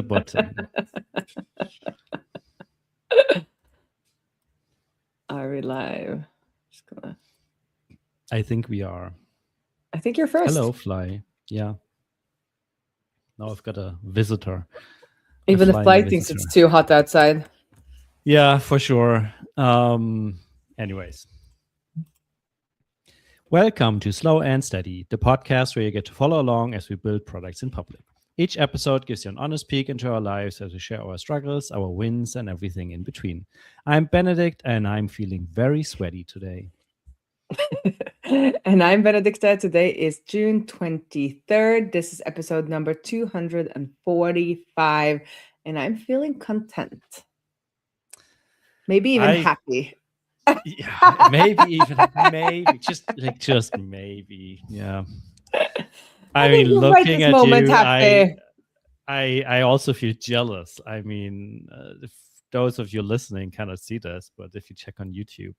button. Are we live? Just gonna... I think we are. I think you're first. Hello, Fly. Yeah. Now I've got a visitor. Even the Fly thinks it's too hot outside. Yeah, for sure. Anyways. Welcome to Slow and Steady, the podcast where you get to follow along as we build products in public. Each episode gives you an honest peek into our lives as we share our struggles, our wins, and everything in between. I'm Benedict, and I'm feeling very sweaty today. And I'm Benedicta. Today is June 23rd. This is episode number 245, and I'm feeling content. Maybe even happy. Yeah, maybe just maybe. Yeah. I mean, looking at you, I also feel jealous. I mean, if those of you listening cannot see this, but if you check on YouTube,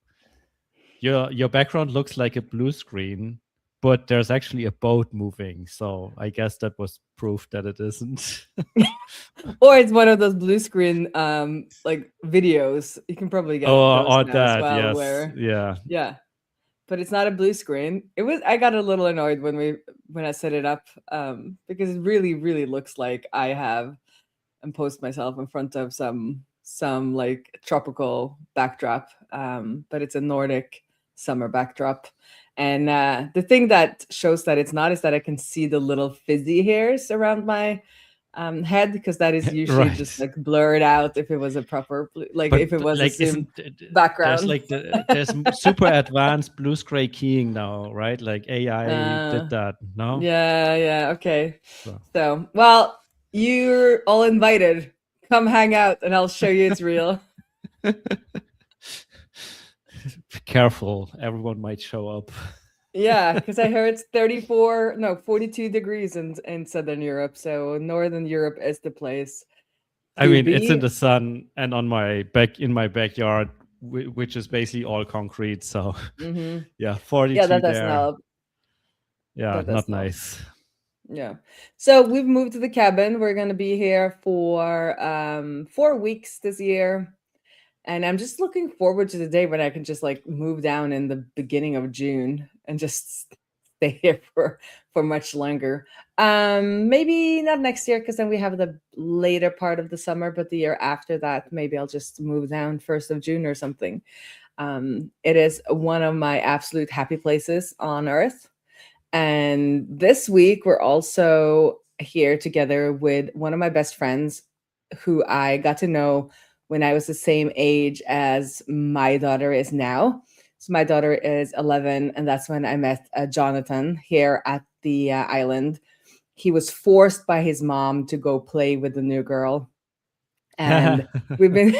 your background looks like a blue screen, but there's actually a boat moving. So I guess that was proof that it isn't. Or it's one of those blue screen like videos. You can probably get those now as well. Yes. Yeah. But it's not a blue screen. I got a little annoyed when I set it up because it really, really looks like I have imposed myself in front of some like tropical backdrop. But it's a Nordic summer backdrop. And the thing that shows that it's not is that I can see the little fizzy hairs around my head, because that is usually just like blurred out if it was a proper if it was like assumed background. There's super advanced blue screen keying now, right? Like AI did that. No? Yeah. Okay. So well, you're all invited. Come hang out and I'll show you it's real. Be careful, everyone might show up. Yeah, because I heard it's 42 degrees in Southern Europe. So Northern Europe is the place. I mean, it's in the sun and in my backyard, which is basically all concrete. So yeah, 42 yeah, that there. doesn't help. Yeah, not nice. Yeah. So we've moved to the cabin. We're going to be here for 4 weeks this year. And I'm just looking forward to the day when I can just like move down in the beginning of June and just stay here for much longer. Maybe not next year, because then we have the later part of the summer, but the year after that, maybe I'll just move down 1st of June or something. It is one of my absolute happy places on earth. And this week, we're also here together with one of my best friends who I got to know when I was the same age as my daughter is now. So my daughter is 11, and that's when I met Jonathan here at the island. He was forced by his mom to go play with the new girl. And we've been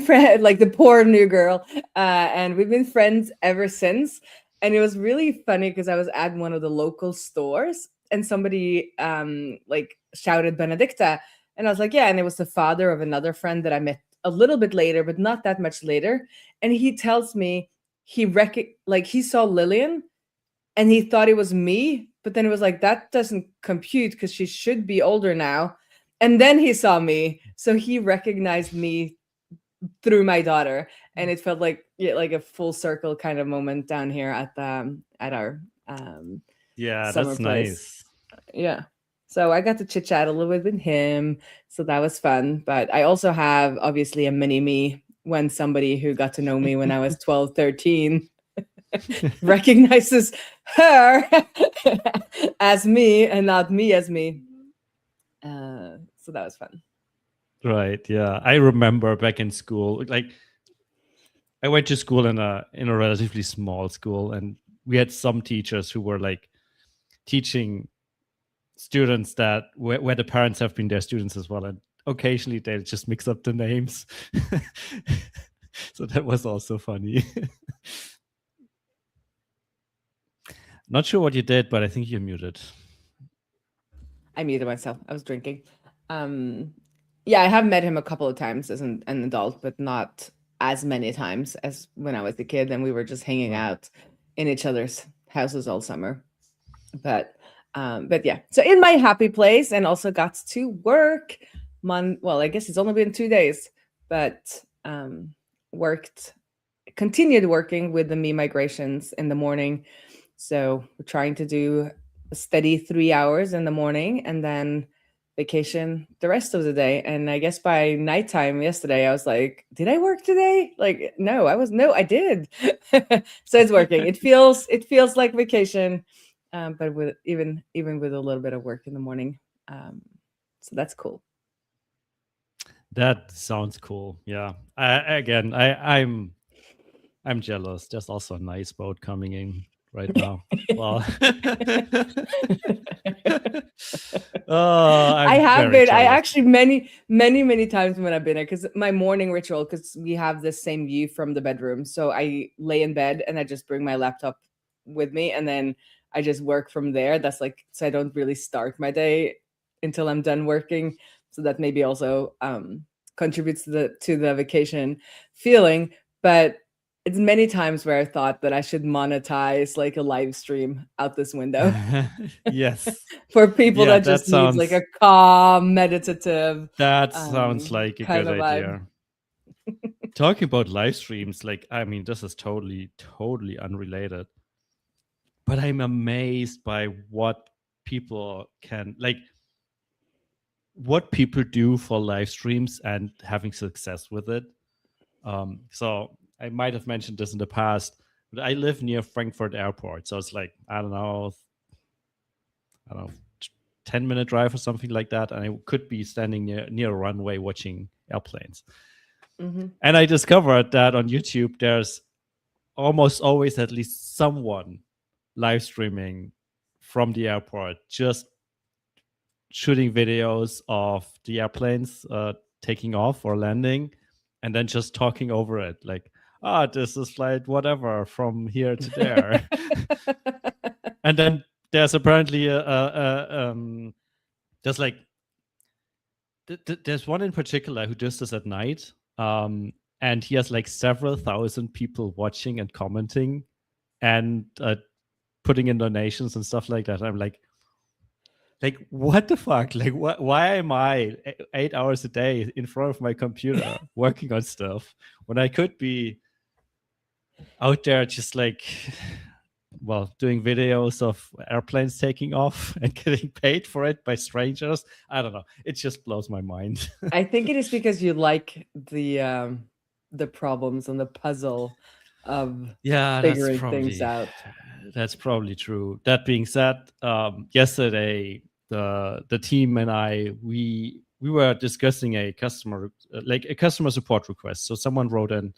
friends, like the poor new girl. And we've been friends ever since. And it was really funny because I was at one of the local stores and somebody like shouted Benedicta. And I was like, yeah. And it was the father of another friend that I met a little bit later, but not that much later. And he tells me he saw Lillian and he thought it was me. But then it was like, that doesn't compute because she should be older now. And then he saw me. So he recognized me through my daughter. And it felt like a full circle kind of moment down here at our yeah, summer that's place. Nice. Yeah. So I got to chit chat a little bit with him. So that was fun. But I also have obviously a mini me when somebody who got to know me when I was 12, 13 recognizes her as me and not me as me. So that was fun. Right. Yeah. I remember back in school, like I went to school in a relatively small school, and we had some teachers who were like teaching students that where the parents have been their students as well, and occasionally they'll just mix up the names. So that was also funny. Not sure what you did, but I think you're muted. I muted myself. I was drinking. Yeah, I have met him a couple of times as an adult, but not as many times as when I was a kid, and we were just hanging out in each other's houses all summer. But But yeah, so in my happy place, and also got to work. Well, I guess it's only been 2 days, but continued working with the Me migrations in the morning. So we're trying to do a steady 3 hours in the morning, and then vacation the rest of the day. And I guess by nighttime yesterday, I was like, did I work today? Like, no, I did. So it's working. It feels like vacation, but with even with a little bit of work in the morning. So that's cool. That sounds cool. Yeah. I'm jealous. There's also a nice boat coming in right now. Well, oh, I have been. Jealous. I actually many times when I've been there, because my morning ritual, because we have the same view from the bedroom, so I lay in bed and I just bring my laptop with me, and then I just work from there. That's like, so I don't really start my day until I'm done working. So that maybe also contributes to the vacation feeling. But it's many times where I thought that I should monetize like a live stream out this window. Yes. For people that just need like a calm, meditative. That sounds like a good idea. Talking about live streams, like, I mean, this is totally unrelated. But I'm amazed by what people can, like, what people do for live streams and having success with it. So I might have mentioned this in the past, but I live near Frankfurt Airport. So it's like, I don't know, 10-minute drive or something like that. And I could be standing near a runway watching airplanes. Mm-hmm. And I discovered that on YouTube, there's almost always at least someone live streaming from the airport, just shooting videos of the airplanes taking off or landing, and then just talking over it, like, this is flight whatever from here to there. And then there's apparently there's like there's one in particular who does this at night, and he has like several thousand people watching and commenting and putting in donations and stuff like that. I'm like, what the fuck? Like, why am I 8 hours a day in front of my computer working on stuff when I could be out there just like, well, doing videos of airplanes taking off and getting paid for it by strangers? I don't know. It just blows my mind. I think it is because you like the problems and the puzzle of figuring things out. That's probably true. That being said, yesterday the team and I we were discussing a customer support request. So someone wrote in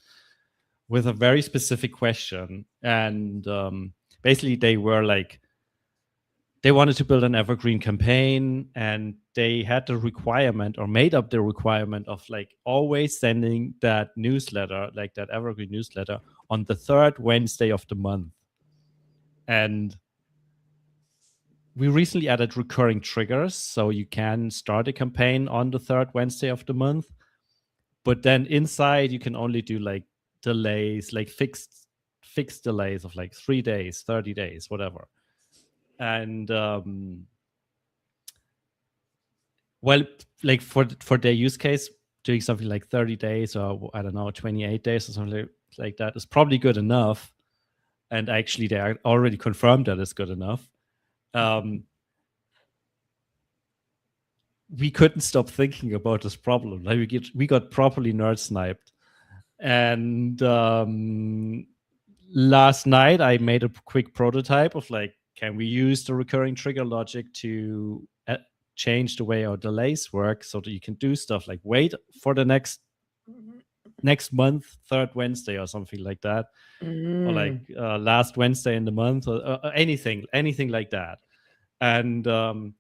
with a very specific question, and basically they were like, they wanted to build an evergreen campaign, and they had the requirement, or made up the requirement, of like always sending that newsletter, like that evergreen newsletter, on the third Wednesday of the month. And we recently added recurring triggers, so you can start a campaign on the third Wednesday of the month, but then inside you can only do like delays, like fixed delays of like 3 days, 30 days, whatever. And well, like for their use case, doing something like 30 days or I don't know, 28 days or something like that is probably good enough. And actually they already confirmed that it's good enough. We couldn't stop thinking about this problem. Like we got properly nerd sniped. And last night I made a quick prototype of like, can we use the recurring trigger logic to change the way our delays work so that you can do stuff like wait for the next month, third Wednesday or something like that, or like last Wednesday in the month, or anything like that. And the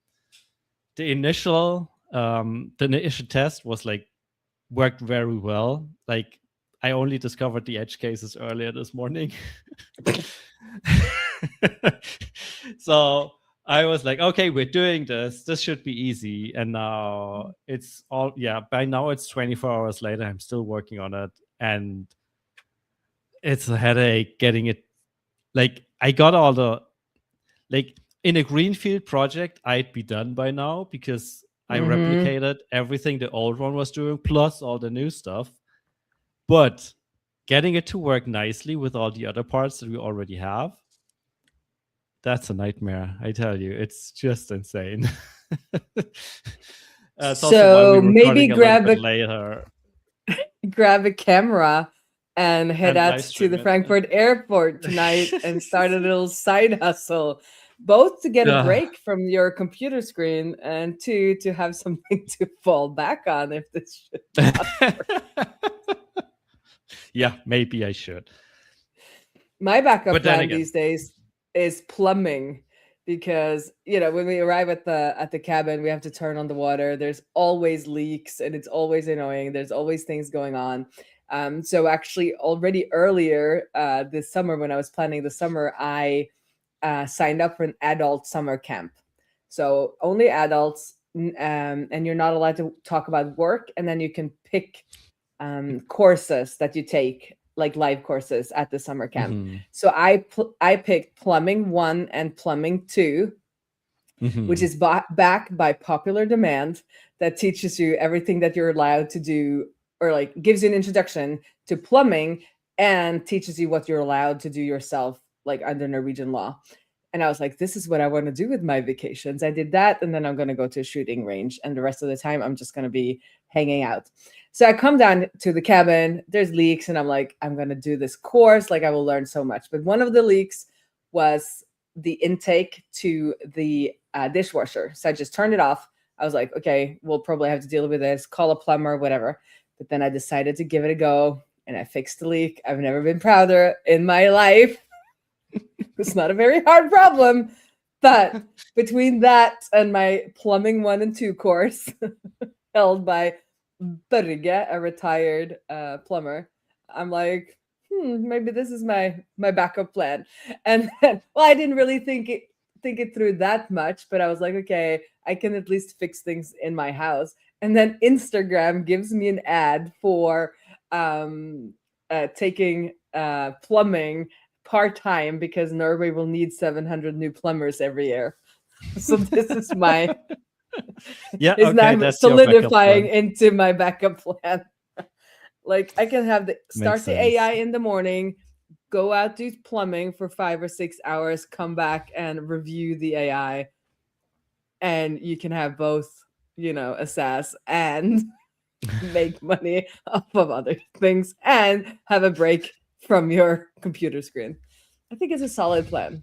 initial test was like worked very well. Like I only discovered the edge cases earlier this morning. So I was like, okay, we're doing this. This should be easy. And now it's all, by now it's 24 hours later. I'm still working on it. And it's a headache getting it. Like I got all the, like in a greenfield project, I'd be done by now because I Mm-hmm. replicated everything the old one was doing plus all the new stuff. But getting it to work nicely with all the other parts that we already have, that's a nightmare. I tell you, it's just insane. It's also why we So were maybe recording a little bit later grab a camera and head and out live to stream the it. Frankfurt airport tonight and start a little side hustle, both to get a Yeah. break from your computer screen and to have something to fall back on if this should not work. Yeah, maybe I should. My backup But then plan again, these days is plumbing, because when we arrive at the cabin, we have to turn on the water. There's always leaks and it's always annoying. There's always things going on. So actually, already earlier this summer, when I was planning the summer, I signed up for an adult summer camp. So only adults, and you're not allowed to talk about work. And then you can pick courses that you take, like live courses at the summer camp. So I picked plumbing 1 and plumbing 2, which is backed by popular demand, that teaches you everything that you're allowed to do, or like gives you an introduction to plumbing and teaches you what you're allowed to do yourself, like under Norwegian law. And I was like, this is what I want to do with my vacations. I did that, and then I'm going to go to a shooting range, and the rest of the time I'm just going to be hanging out. So I come down to the cabin, there's leaks, and I'm like, I'm going to do this course, like I will learn so much. But one of the leaks was the intake to the dishwasher. So I just turned it off. I was like, okay, we'll probably have to deal with this, call a plumber, whatever. But then I decided to give it a go, and I fixed the leak. I've never been prouder in my life. It's not a very hard problem. But between that and my plumbing 1 and 2 course held by Børge, a retired plumber, I'm like, maybe this is my backup plan. And then, well, I didn't really think it through that much, but I was like, okay, I can at least fix things in my house. And then Instagram gives me an ad for taking plumbing part-time, because Norway will need 700 new plumbers every year. So this is my now solidifying into my backup plan. Like I can have start the AI in the morning, go out, do plumbing for 5 or 6 hours, come back and review the AI, and you can have both, a SaaS and make money off of other things and have a break from your computer screen. I think it's a solid plan.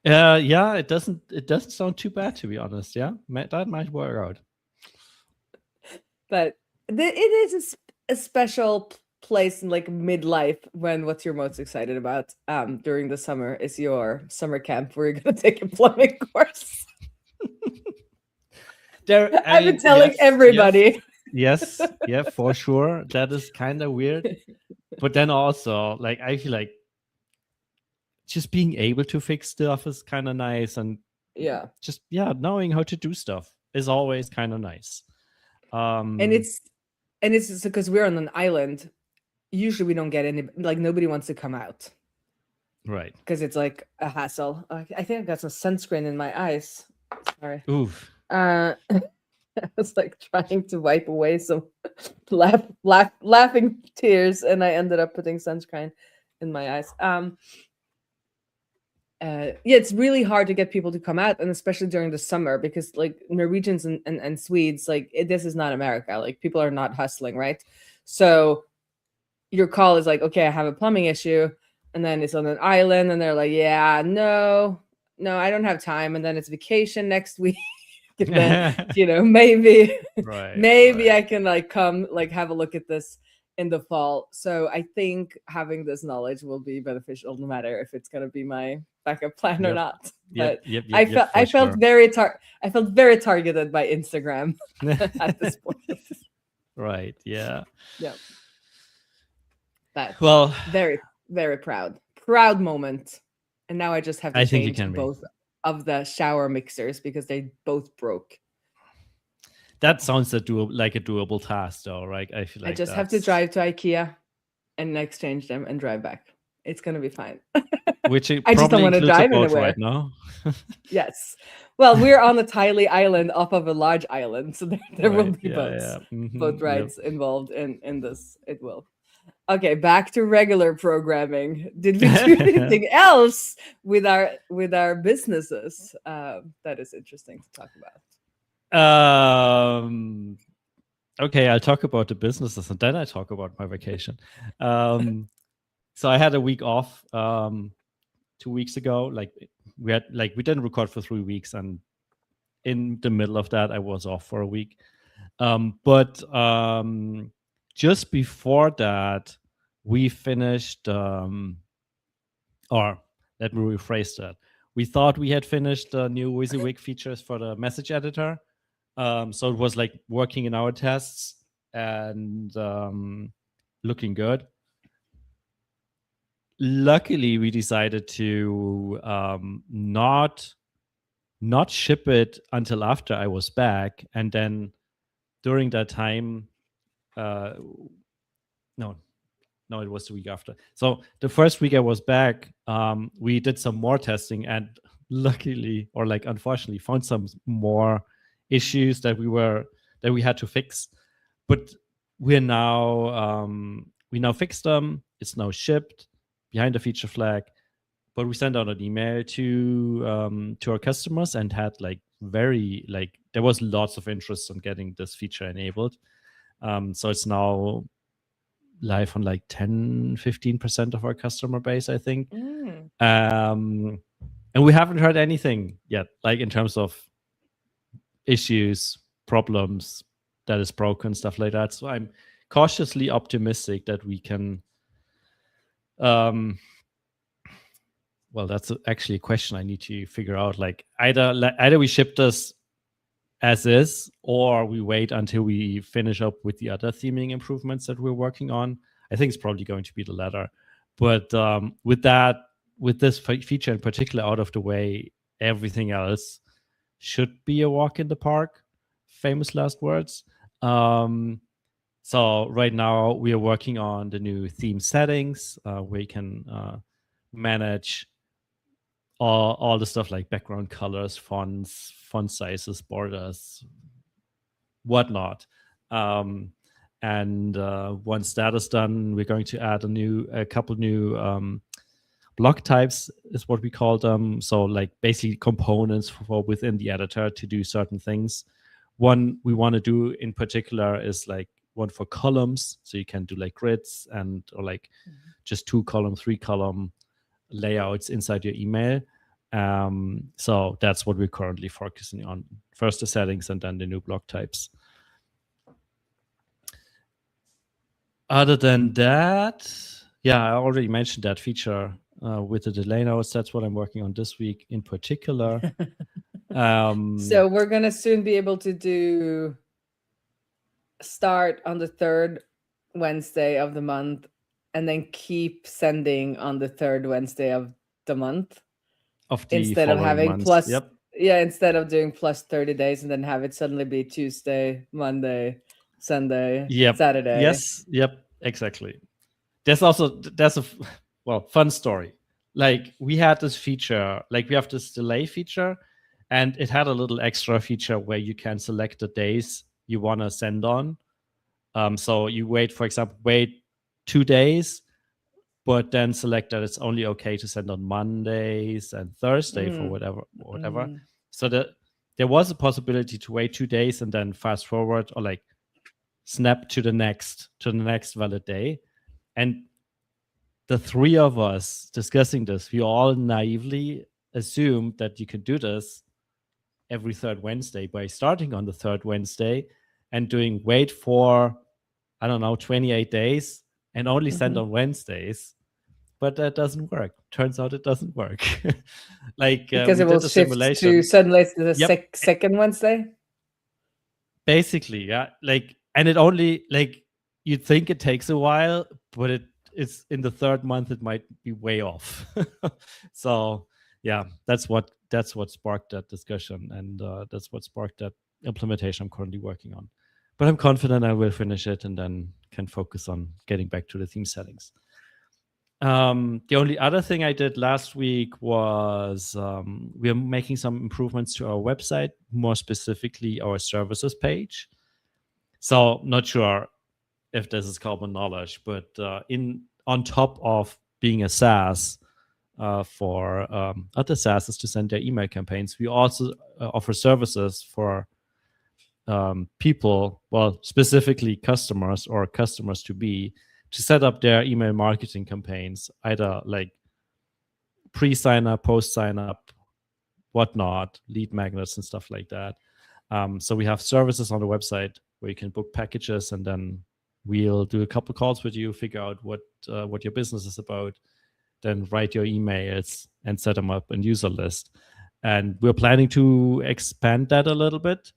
Yeah, it doesn't sound too bad, to be honest. Yeah, that might work out. But it is a special place in like midlife, when what's you're most excited about during the summer is your summer camp where you're going to take a plumbing course. I've been telling everybody. Yes, yeah, for sure. That is kind of weird. But then also, like, I feel like just being able to fix stuff is kind of nice. And just, knowing how to do stuff is always kind of nice. And it's because we're on an island. Usually we don't get any, like nobody wants to come out. Right. Because it's like a hassle. I think I've got some sunscreen in my eyes. Sorry. Oof. I was like trying to wipe away some laughing tears, and I ended up putting sunscreen in my eyes. It's really hard to get people to come out, and especially during the summer, because like Norwegians and Swedes, like this is not America. Like people are not hustling, right? So your call is like, okay, I have a plumbing issue, and then it's on an island, and they're like, yeah, no, I don't have time, and then it's vacation next week. Then, maybe I can like come like have a look at this in the fall. So I think having this knowledge will be beneficial, no matter if it's going to be my backup plan or not. But I felt very targeted by Instagram at this point. Right. Yeah. Yeah. But very, very proud moment. And now I just have to change both of the shower mixers because they both broke. That sounds like a doable task, though, right? I feel like I just have to drive to IKEA and exchange them and drive back It's gonna be fine. Which it I just don't probably want to includes a drive boat anywhere. right now. Yes. Well, we're on a tiny island off of a large island, so there will Right. be boats, boat Yep. rides involved in this. It will. Okay, back to regular programming. Did we do anything else with our businesses that is interesting to talk about? Okay, I'll talk about the businesses and then I talk about my vacation. So I had a week off 2 weeks ago. Like we didn't record for 3 weeks, and in the middle of that, I was off for a week. But just before that, we finished, or let me rephrase that. We thought we had finished the new WYSIWYG features for the message editor. So it was like working in our tests and looking good. Luckily, we decided to not ship it until after I was back, and then during that time, no, it was the week after. So the first week I was back, we did some more testing, and luckily, or like unfortunately, found some more issues that we had to fix. But we now fixed them. It's now shipped behind the feature flag. But we sent out an email to our customers and had there was lots of interest in getting this feature enabled. So it's now live on like 10-15% of our customer base, I think. And we haven't heard anything yet, like in terms of issues, problems that is broken, stuff like that. So I'm cautiously optimistic that we can well, that's actually a question I need to figure out. Like either we ship this as is, or we wait until we finish up with the other theming improvements that we're working on. I think it's probably going to be the latter. But with this feature in particular out of the way, everything else should be a walk in the park. Famous last words. So right now we are working on the new theme settings, where you can manage all the stuff like background colors, fonts, font sizes, borders, whatnot. And once that is done, we're going to add a couple new block types, is what we call them. So like basically components for within the editor to do certain things. One we want to do in particular is like one for columns, so you can do like grids or like just 2-column, 3-column layouts inside your email. So that's what we're currently focusing on. First the settings and then the new block types. Other than that, yeah, I already mentioned that feature with the delay notes. That's what I'm working on this week in particular. So we're going to soon be able to start on the third Wednesday of the month and then keep sending on the third Wednesday of the month. Instead of having months. Instead of doing plus 30 days and then have it suddenly be Tuesday, Monday, Sunday, Saturday. Yes. Yep. Exactly. There's a fun story. Like we had this feature, like we have this delay feature, and it had a little extra feature where you can select the days you want to send on. So you wait 2 days, but then select that it's only okay to send on Mondays and Thursday for whatever. So there was a possibility to wait 2 days and then fast forward or like snap to the next valid day. And the three of us discussing this, we all naively assumed that you can do this every third Wednesday by starting on the third Wednesday and doing wait for, 28 days and only send on Wednesdays. But that doesn't work. Turns out it doesn't work. Because it will shift to suddenly the second Wednesday? Basically, yeah. And it only, you'd think it takes a while, but it's in the third month, it might be way off. So yeah, that's what sparked that discussion, and that's what sparked that implementation I'm currently working on. But I'm confident I will finish it and then can focus on getting back to the theme settings. The only other thing I did last week was we are making some improvements to our website, more specifically our services page. So not sure if this is common knowledge, but on top of being a SaaS for other SaaSes to send their email campaigns, we also offer services for people, well, specifically customers or customers to be, to set up their email marketing campaigns, either like pre-sign up, post-sign up, whatnot, lead magnets and stuff like that. So we have services on the website where you can book packages, and then we'll do a couple calls with you, figure out what your business is about, then write your emails and set them up in user list. And we're planning to expand that a little bit.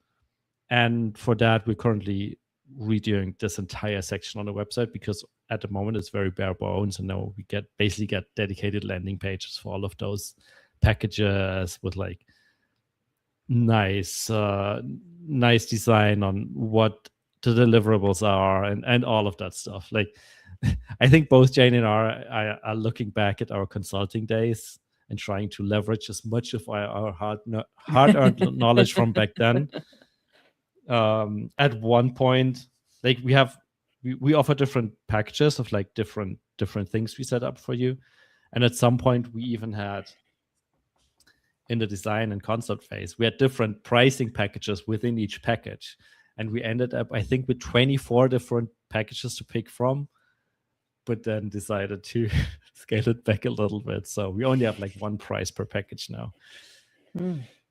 And for that, we're currently redoing this entire section on the website, because at the moment it's very bare bones, and now we basically get dedicated landing pages for all of those packages with like nice design on what the deliverables are and all of that stuff. Like, I think both Jane and I are looking back at our consulting days and trying to leverage as much of our hard-earned knowledge from back then. At one point, like we offer different packages of like different things we set up for you, and at some point we even had, in the design and concept phase, we had different pricing packages within each package, and we ended up, I think, with 24 different packages to pick from, but then decided to scale it back a little bit, so we only have like one price per package now.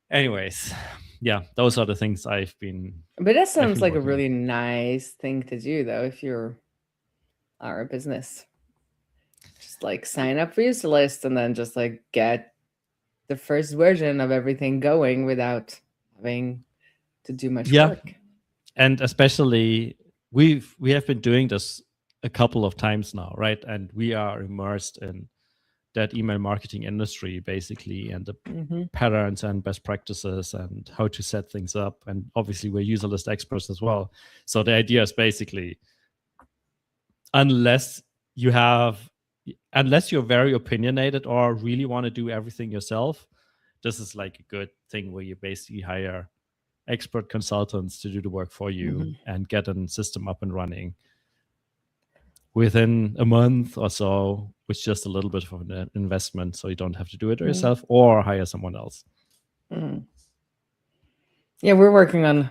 Anyways, yeah, those are the things I've been. But that sounds like a really nice thing to do, though, if you're our business. Just like sign up for user list and then just like get the first version of everything going without having to do much work. And especially we have been doing this a couple of times now, right? And we are immersed in that email marketing industry, basically, and the patterns and best practices and how to set things up. And obviously we're user list experts as well. So the idea is basically, unless you're very opinionated or really want to do everything yourself, this is like a good thing where you basically hire expert consultants to do the work for you and get a system up and running within a month or so, with just a little bit of an investment, so you don't have to do it yourself or hire someone else. Yeah, we're working on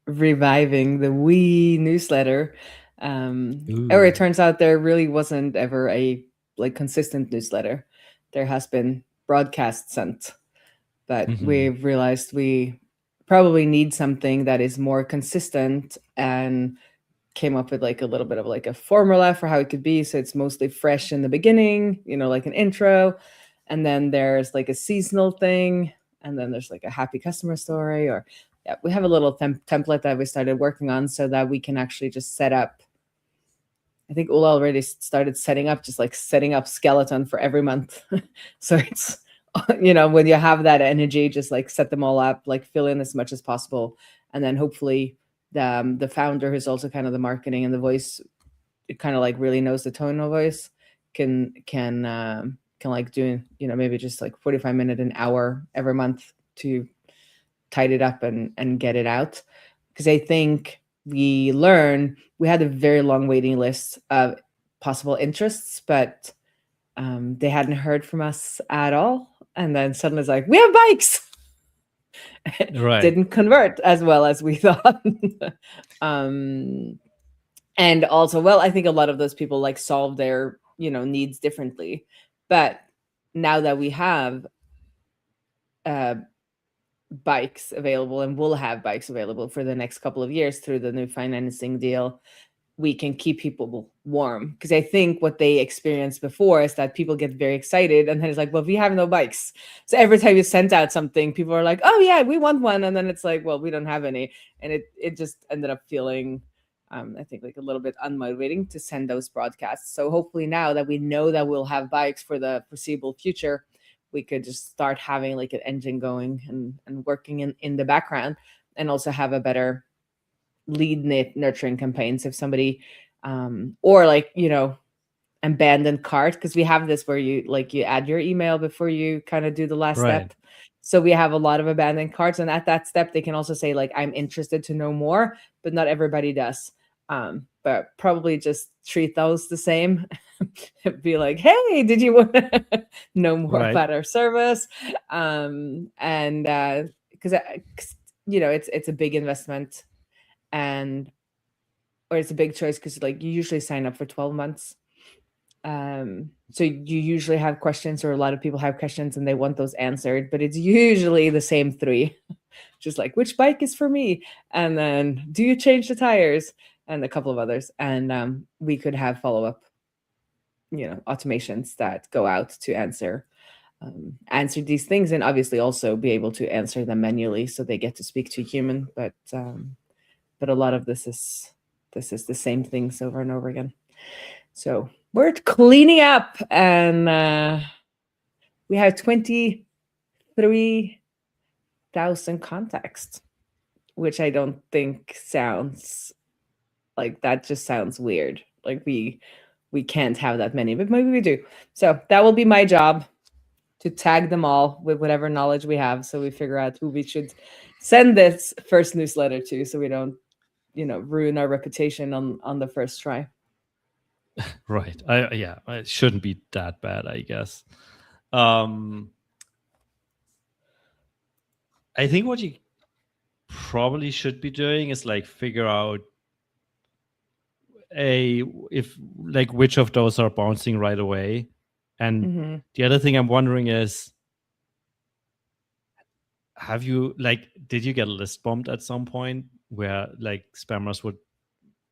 reviving the We newsletter. Or it turns out there really wasn't ever a like consistent newsletter. There has been broadcasts sent, but we've realized we probably need something that is more consistent, and came up with like a little bit of like a formula for how it could be. So it's mostly fresh in the beginning, like an intro, and then there's like a seasonal thing, and then there's like a happy customer story, or we have a little template that we started working on so that we can actually just set up. I think Ola already started setting up skeleton for every month. So it's, when you have that energy, just like set them all up, like fill in as much as possible. And then hopefully the founder, who's also kind of the marketing and the voice, it kind of like really knows the tone of voice, can like do, maybe just like 45-minute, an hour every month to tidy it up and get it out. Because I think we had a very long waiting list of possible interests, but they hadn't heard from us at all. And then suddenly it's like, we have bikes. Right. Didn't convert as well as we thought. And also, well, I think a lot of those people like solve their, needs differently. But now that we have bikes available, and we'll have bikes available for the next couple of years through the new financing deal, we can keep people warm. Because I think what they experienced before is that people get very excited, and then it's like, well, we have no bikes. So every time you sent out something, people are like, oh yeah, we want one. And then it's like, well, we don't have any. And it just ended up feeling, I think, like a little bit unmotivating to send those broadcasts. So hopefully now that we know that we'll have bikes for the foreseeable future, we could just start having like an engine going and working in the background, and also have a better lead nurturing campaigns. If somebody or like, and abandoned cart, because we have this where you add your email before you kind of do the last Right. step. So we have a lot of abandoned carts, and at that step they can also say like, I'm interested to know more, but not everybody does. But probably just treat those the same. Be like, hey, did you want to know more Right. about our service? And because it's a big investment, and or it's a big choice, because like you usually sign up for 12 months. So you usually have questions, or a lot of people have questions and they want those answered, but it's usually the same three. Just like, which bike is for me? And then, do you change the tires? And a couple of others. And we could have follow-up, automations that go out to answer these things, and obviously also be able to answer them manually so they get to speak to a human. But a lot of this is the same things over and over again. So we're cleaning up, and we have 23,000 contacts, which I don't think sounds like, that just sounds weird. Like we can't have that many, but maybe we do. So that will be my job, to tag them all with whatever knowledge we have, so we figure out who we should send this first newsletter to, so we don't, ruin our reputation on the first try. Right. It shouldn't be that bad, I guess. I think what you probably should be doing is like figure out which of those are bouncing right away. And the other thing I'm wondering is, did you get list bombed at some point where like spammers would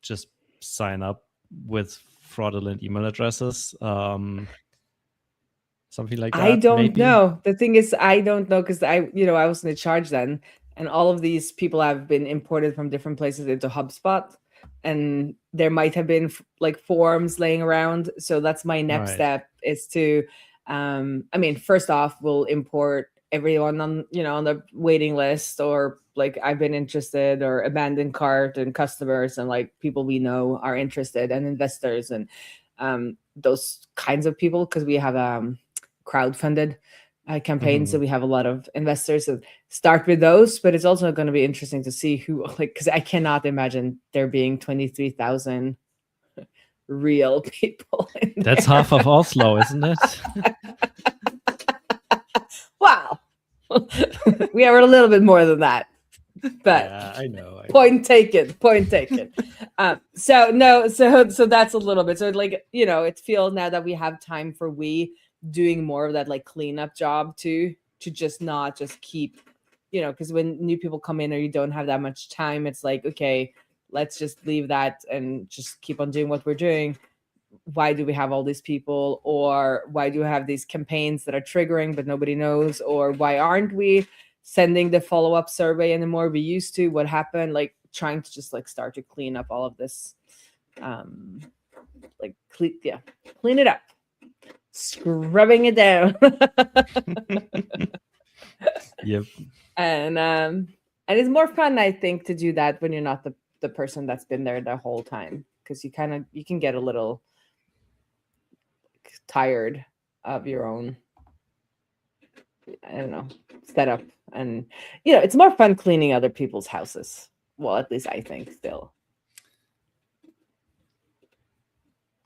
just sign up with fraudulent email addresses? Something like that. I don't know. The thing is, I don't know, because I wasn't in charge then, and all of these people have been imported from different places into HubSpot, and there might have been like forms laying around. So that's my next step, is to, first off, we'll import everyone on the waiting list, or like I've been interested, or abandoned cart, and customers, and like people we know are interested, and investors, and those kinds of people, because we have crowdfunded campaign. So we have a lot of investors. So start with those, but it's also going to be interesting to see who, because I cannot imagine there being 23,000 real people. That's half of Oslo, isn't it? Wow. We are a little bit more than that. But yeah, I know. Point taken. So that's a little bit. So it feels now that we have time for doing more of that like cleanup job to just not just keep, because when new people come in or you don't have that much time, it's like, okay, let's just leave that and just keep on doing what we're doing. Why do we have all these people? Or why do we have these campaigns that are triggering but nobody knows? Or why aren't we sending the follow-up survey anymore we used to? What happened? Like trying to just like start to clean up all of this, clean it up, scrubbing it down. Yep. And it's more fun, I think, to do that when you're not the person that's been there the whole time, because you can get a little tired of your own, I don't know, setup. And it's more fun cleaning other people's houses. Well, at least I think still.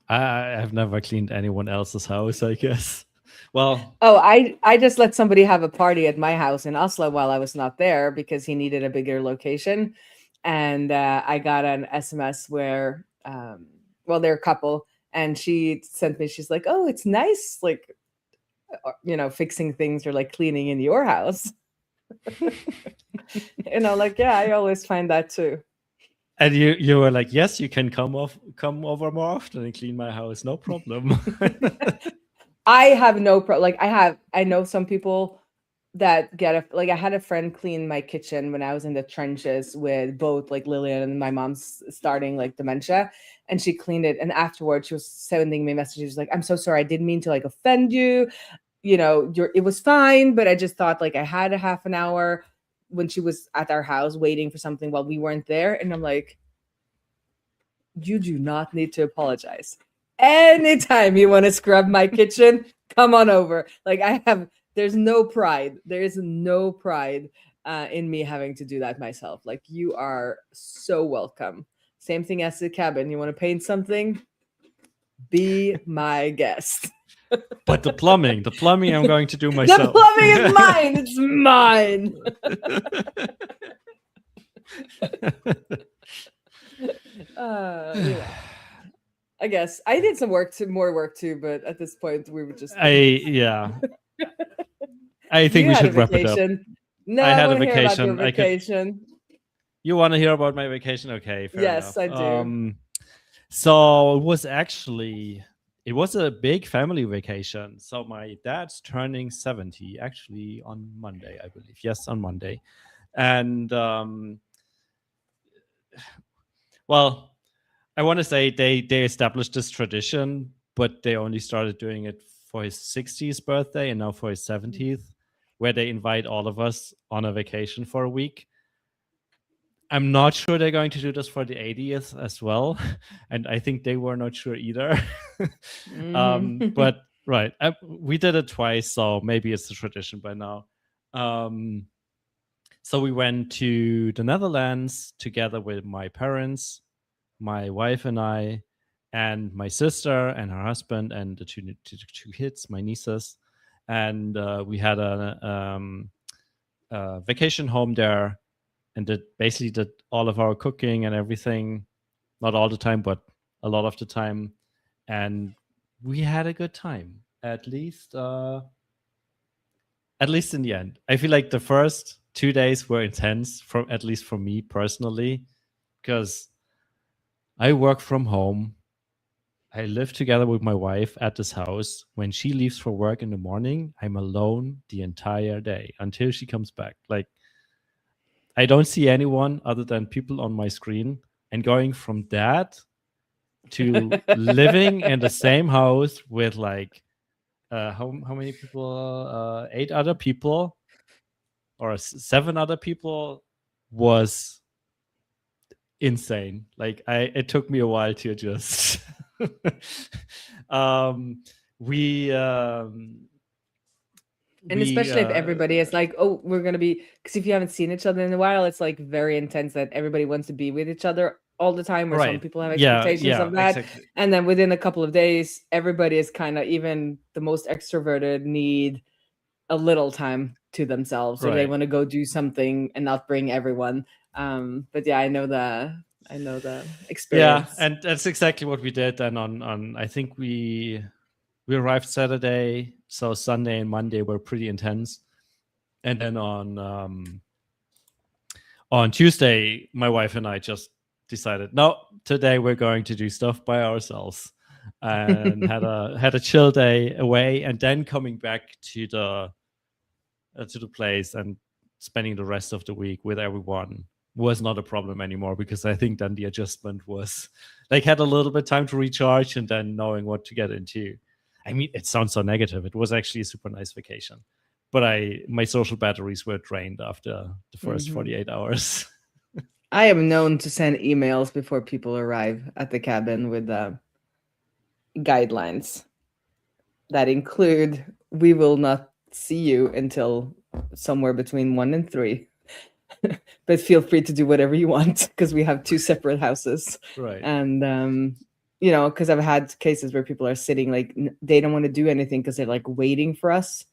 I have never cleaned anyone else's house, I guess. Well, I just let somebody have a party at my house in Oslo while I was not there, because he needed a bigger location. And I got an SMS where, they're a couple, and she sent me, she's like, oh, it's nice, like, fixing things or like cleaning in your house. Like, yeah, I always find that too. And you were like, yes, you can come over more often and clean my house, no problem. I have no problem. Like I know some people that get I had a friend clean my kitchen when I was in the trenches with both like Lillian and my mom's starting like dementia, and she cleaned it. And afterwards she was sending me messages. She was like, I'm so sorry. I didn't mean to like offend you. It was fine, but I just thought like I had a half an hour when she was at our house waiting for something while we weren't there. And I'm like, you do not need to apologize. anytime you want to scrub my kitchen, come on over. Like there's no pride. There is no pride in me having to do that myself. Like, you are so welcome. Same thing as the cabin. You want to paint something? Be my guest. But the plumbing I'm going to do myself. The plumbing is mine. It's mine. Yeah. I guess I did some more work too, but at this point we were just. I think we should wrap it up. No, I had a vacation. You want to hear about my vacation? Okay, fair yes, enough. I do. So it was a big family vacation. So my dad's turning 70 actually on Monday, I believe. Yes, on Monday. And well, I want to say they established this tradition, but they only started doing it for his 60th birthday and now for his 70th, where they invite all of us on a vacation for a week. I'm not sure they're going to do this for the 80th as well. And I think they were not sure either. But right, we did it twice, so maybe it's a tradition by now. So we went to the Netherlands together with my parents, my wife and I, and my sister and her husband and the two kids, my nieces. And we had a vacation home there, and basically did all of our cooking and everything. Not all the time, but a lot of the time. And we had a good time, at least in the end. I feel like the first 2 days were intense, at least for me personally, because I work from home. I live together with my wife at this house. When she leaves for work in the morning, I'm alone the entire day until she comes back. Like, I don't see anyone other than people on my screen. And going from that to living in the same house with like how many people? 8 other people or 7 other people was insane. Like, it took me a while to adjust. And especially if everybody is like, oh, we're going to be, because if you haven't seen each other in a while, it's like very intense that everybody wants to be with each other all the time, or some people have expectations of that. Exactly. And then within a couple of days, everybody is kind of, even the most extroverted, need a little time to themselves. So they want to go do something and not bring everyone. But yeah, I know the experience. Yeah, and that's exactly what we did. And on I think we arrived Saturday, so Sunday and Monday were pretty intense. And then on Tuesday, my wife and I just decided, no, today we're going to do stuff by ourselves, and had a chill day away, and then coming back to the place and spending the rest of the week with everyone was not a problem anymore, because I think then the adjustment was like, had a little bit time to recharge and then knowing what to get into. I mean, it sounds so negative. It was actually a super nice vacation, but my social batteries were drained after the first 48 hours. I am known to send emails before people arrive at the cabin with guidelines that include, we will not see you until somewhere between 1 and 3. But feel free to do whatever you want, because we have 2 separate houses. Right. And because I've had cases where people are sitting, like, they don't want to do anything because they're like waiting for us,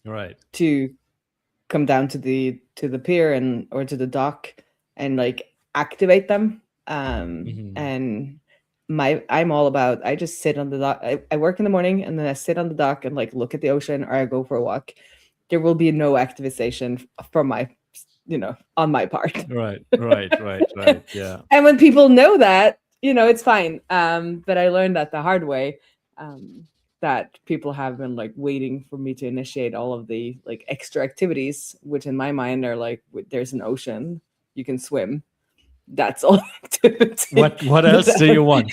right, to come down to the pier or to the dock and like activate them. And I'm all about, I just sit on the dock. I work in the morning, and then I sit on the dock and like look at the ocean, or I go for a walk. There will be no activation from my, on my part. Right. Yeah. And when people know that, it's fine. But I learned that the hard way, that people have been like waiting for me to initiate all of the like extra activities, which in my mind are like, there's an ocean, you can swim. That's all activity. What else do you want?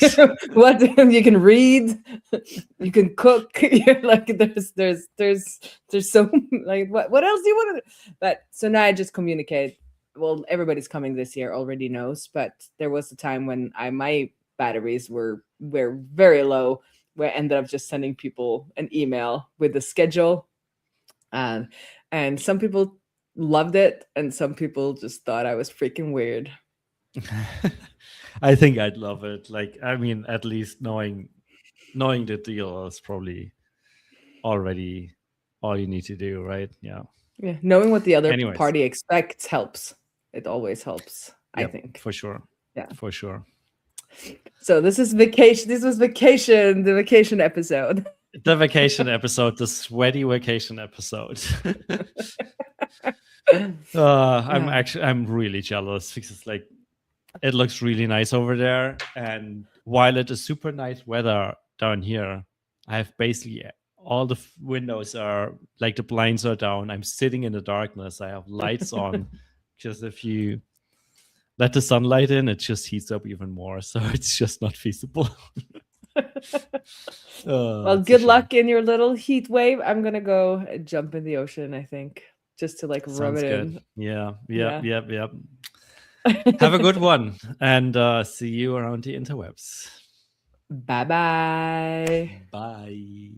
What you can read, you can cook. You're like, there's so like, what else do you want to do? But so now I just communicate. Well, everybody's coming this year already knows, but there was a time when my batteries were very low, where I ended up just sending people an email with the schedule. And some people loved it, and some people just thought I was freaking weird. I think I'd love it. Like, I mean, at least knowing the deal is probably already all you need to do, right? Yeah. Yeah, knowing what the other Anyways. party expects helps. It always helps, I Yep, think. for sure. Yeah. For sure. So this is vacation. This was vacation, the vacation episode. The vacation episode, the sweaty vacation episode. I'm really jealous because like it looks really nice over there, and while it is super nice weather down here, I have basically all the windows are like the blinds are down. I'm sitting in the darkness. I have lights on because if you let the sunlight in, it just heats up even more. So it's just not feasible. Well, good luck in your little heat wave. I'm gonna go jump in the ocean, I think, just to like rub it in. Yeah. Have a good one, and see you around the interwebs. Bye-bye. Bye.